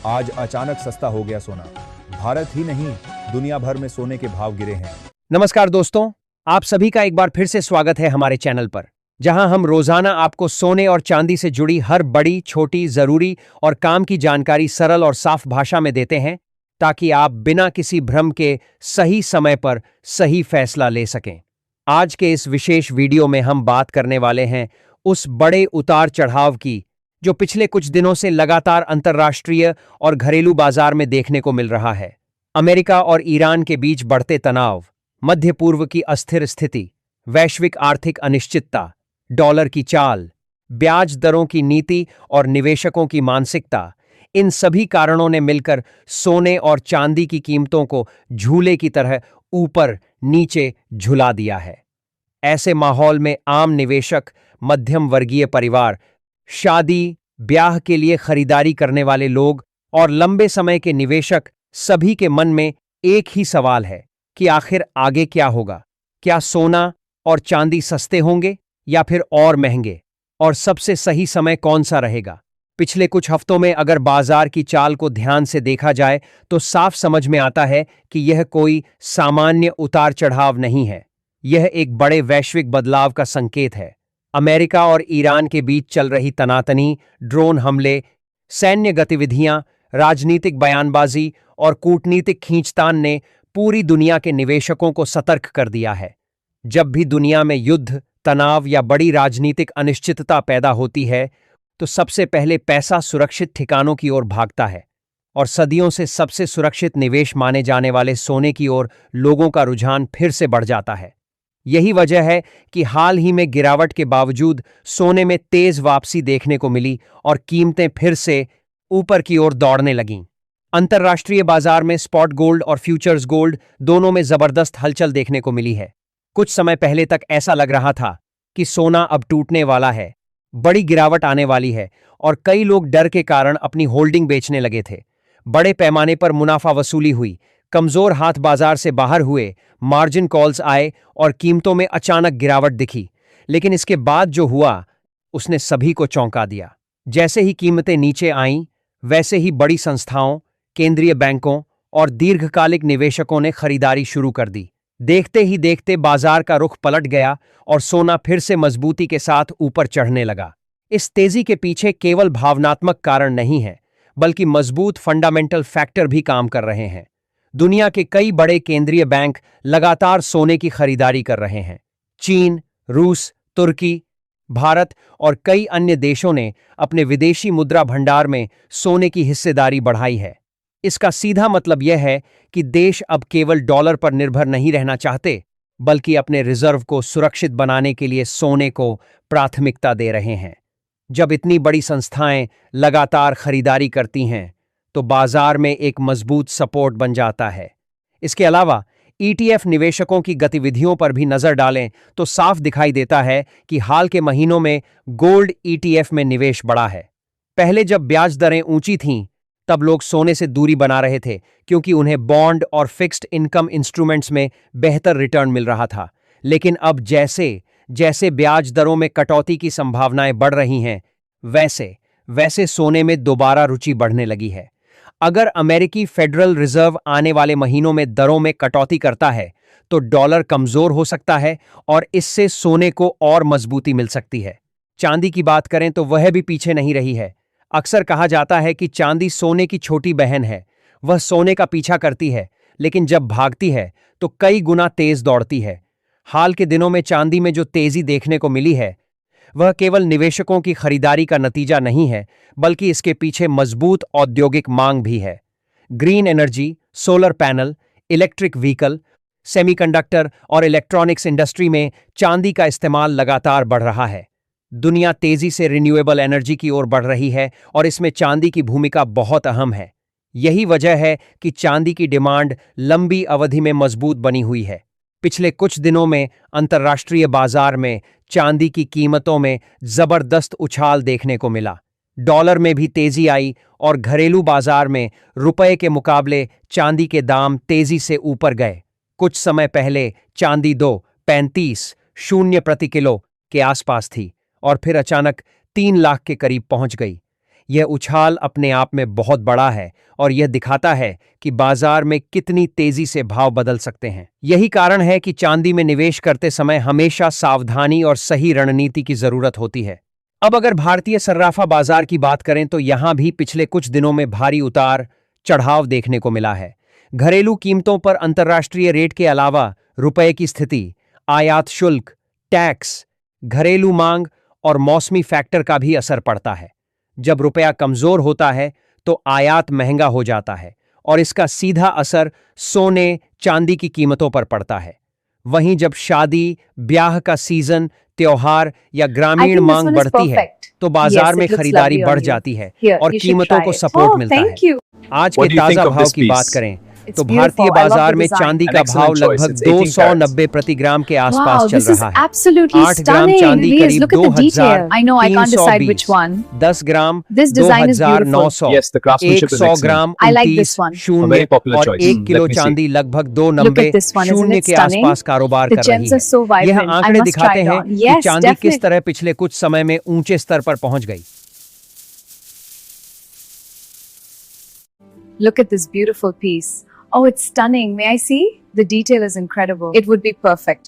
आज अचानक सस्ता हो गया सोना। भारत ही नहीं, दुनिया भर में सोने के भाव गिरे हैं। नमस्कार दोस्तों, आप सभी का एक बार फिर से स्वागत है हमारे चैनल पर, जहां हम रोजाना आपको सोने और चांदी से जुड़ी हर बड़ी, छोटी, जरूरी और काम की जानकारी सरल और साफ भाषा में देते हैं, ताकि आप बिना किसी भ्रम के सही समय पर सही फैसला ले सकें। आज के इस विशेष वीडियो में हम बात करने वाले हैं उस बड़े उतार चढ़ाव की जो पिछले कुछ दिनों से लगातार अंतर्राष्ट्रीय और घरेलू बाजार में देखने को मिल रहा है। अमेरिका और ईरान के बीच बढ़ते तनाव, मध्य पूर्व की अस्थिर स्थिति, वैश्विक आर्थिक अनिश्चितता, डॉलर की चाल, ब्याज दरों की नीति और निवेशकों की मानसिकता, इन सभी कारणों ने मिलकर सोने और चांदी की कीमतों को झूले की तरह ऊपर नीचे झुला दिया है। ऐसे माहौल में आम निवेशक, मध्यम वर्गीय परिवार, शादी ब्याह के लिए खरीदारी करने वाले लोग और लंबे समय के निवेशक सभी के मन में एक ही सवाल है कि आखिर आगे क्या होगा। क्या सोना और चांदी सस्ते होंगे या फिर और महंगे, और सबसे सही समय कौन सा रहेगा। पिछले कुछ हफ्तों में अगर बाजार की चाल को ध्यान से देखा जाए तो साफ समझ में आता है कि यह कोई सामान्य उतार चढ़ाव नहीं है। यह एक बड़े वैश्विक बदलाव का संकेत है। अमेरिका और ईरान के बीच चल रही तनातनी, ड्रोन हमले, सैन्य गतिविधियां, राजनीतिक बयानबाजी और कूटनीतिक खींचतान ने पूरी दुनिया के निवेशकों को सतर्क कर दिया है। जब भी दुनिया में युद्ध, तनाव या बड़ी राजनीतिक अनिश्चितता पैदा होती है तो सबसे पहले पैसा सुरक्षित ठिकानों की ओर भागता है, और सदियों से सबसे सुरक्षित निवेश माने जाने वाले सोने की ओर लोगों का रुझान फिर से बढ़ जाता है। यही वजह है कि हाल ही में गिरावट के बावजूद सोने में तेज वापसी देखने को मिली और कीमतें फिर से ऊपर की ओर दौड़ने लगीं। अंतर्राष्ट्रीय बाजार में स्पॉट गोल्ड और फ्यूचर्स गोल्ड दोनों में जबरदस्त हलचल देखने को मिली है। कुछ समय पहले तक ऐसा लग रहा था कि सोना अब टूटने वाला है, बड़ी गिरावट आने वाली है, और कई लोग डर के कारण अपनी होल्डिंग बेचने लगे थे। बड़े पैमाने पर मुनाफा वसूली हुई, कमजोर हाथ बाजार से बाहर हुए, मार्जिन कॉल्स आए और कीमतों में अचानक गिरावट दिखी। लेकिन इसके बाद जो हुआ उसने सभी को चौंका दिया। जैसे ही कीमतें नीचे आईं, वैसे ही बड़ी संस्थाओं, केंद्रीय बैंकों और दीर्घकालिक निवेशकों ने खरीदारी शुरू कर दी। देखते ही देखते बाजार का रुख पलट गया और सोना फिर से मजबूती के साथ ऊपर चढ़ने लगा। इस तेजी के पीछे केवल भावनात्मक कारण नहीं है, बल्कि मजबूत फंडामेंटल फैक्टर भी काम कर रहे हैं। दुनिया के कई बड़े केंद्रीय बैंक लगातार सोने की खरीदारी कर रहे हैं। चीन, रूस, तुर्की, भारत और कई अन्य देशों ने अपने विदेशी मुद्रा भंडार में सोने की हिस्सेदारी बढ़ाई है। इसका सीधा मतलब यह है कि देश अब केवल डॉलर पर निर्भर नहीं रहना चाहते, बल्कि अपने रिजर्व को सुरक्षित बनाने के लिए सोने को प्राथमिकता दे रहे हैं। जब इतनी बड़ी संस्थाएं लगातार खरीदारी करती हैं तो बाजार में एक मजबूत सपोर्ट बन जाता है। इसके अलावा ईटीएफ निवेशकों की गतिविधियों पर भी नजर डालें तो साफ दिखाई देता है कि हाल के महीनों में गोल्ड ईटीएफ में निवेश बढ़ा है। पहले जब ब्याज दरें ऊंची थीं, तब लोग सोने से दूरी बना रहे थे, क्योंकि उन्हें बॉन्ड और फिक्स्ड इनकम इंस्ट्रूमेंट्स में बेहतर रिटर्न मिल रहा था। लेकिन अब जैसे जैसे ब्याज दरों में कटौती की संभावनाएं बढ़ रही हैं, वैसे वैसे सोने में दोबारा रुचि बढ़ने लगी है। अगर अमेरिकी फेडरल रिजर्व आने वाले महीनों में दरों में कटौती करता है तो डॉलर कमजोर हो सकता है और इससे सोने को और मजबूती मिल सकती है। चांदी की बात करें तो वह भी पीछे नहीं रही है। अक्सर कहा जाता है कि चांदी सोने की छोटी बहन है। वह सोने का पीछा करती है, लेकिन जब भागती है तो कई गुना तेज दौड़ती है। हाल के दिनों में चांदी में जो तेजी देखने को मिली है, वह केवल निवेशकों की खरीदारी का नतीजा नहीं है, बल्कि इसके पीछे मजबूत औद्योगिक मांग भी है। Green energy, solar panel, electric vehicle, semiconductor और इलेक्ट्रॉनिक्स इंडस्ट्री में चांदी का इस्तेमाल लगातार बढ़ रहा है। दुनिया तेजी से रिन्यूएबल एनर्जी की ओर बढ़ रही है और इसमें चांदी की भूमिका बहुत अहम है। यही वजह है कि चांदी की डिमांड लंबी अवधि में मजबूत बनी हुई है। पिछले कुछ दिनों में अंतर्राष्ट्रीय बाजार में चांदी की कीमतों में जबरदस्त उछाल देखने को मिला। डॉलर में भी तेजी आई और घरेलू बाजार में रुपए के मुकाबले चांदी के दाम तेजी से ऊपर गए। कुछ समय पहले चांदी 2.35 प्रति किलो के आसपास थी और फिर अचानक 3 लाख के करीब पहुंच गई। यह उछाल अपने आप में बहुत बड़ा है और यह दिखाता है कि बाजार में कितनी तेजी से भाव बदल सकते हैं। यही कारण है कि चांदी में निवेश करते समय हमेशा सावधानी और सही रणनीति की जरूरत होती है। अब अगर भारतीय सर्राफा बाजार की बात करें तो यहां भी पिछले कुछ दिनों में भारी उतार चढ़ाव देखने को मिला है। घरेलू कीमतों पर अंतर्राष्ट्रीय रेट के अलावा रुपए की स्थिति, आयात शुल्क, टैक्स, घरेलू मांग और मौसमी फैक्टर का भी असर पड़ता है। जब रुपया कमजोर होता है तो आयात महंगा हो जाता है और इसका सीधा असर सोने, चांदी की कीमतों पर पड़ता है। वहीं जब शादी, ब्याह का सीजन, त्योहार या I ग्रामीण think this मांग one is बढ़ती है perfect. तो बाजार Yes, में it looks खरीदारी lovely बढ़ on you. जाती है Here, और you should कीमतों try को it. सपोर्ट Oh, मिलता है। thank you. आज What के do you think ताजा of भाव this की बात piece? करें It's तो beautiful. भारतीय I love बाजार the में design. चांदी An का excellent भाव choice. लगभग It's 18 carats. 290 प्रति ग्राम के आसपास Wow, चल this is रहा है। absolutely 8 ग्राम stunning. चांदी Please करीब look at the detail. I know I can't decide 2320, which one. 10 gram This design is beautiful. 2900, Yes, the craftsmanship is 100 excellent. Gram I like this 29 one. A शून्य very popular और choice. 1 kilo Let me see. चांदी लगभग Look 290 at this one. Isn't शून्य it के stunning? आसपास कारोबार The कर रही gems are है। so यह vibrant. I आंकड़े must दिखाते try it हैं on. कि Yes, चांदी किस definitely. तरह पिछले कुछ समय में ऊंचे स्तर पर पहुंच गई। Look at this beautiful piece. Oh, it's stunning. May I see? The detail is incredible. It would be perfect.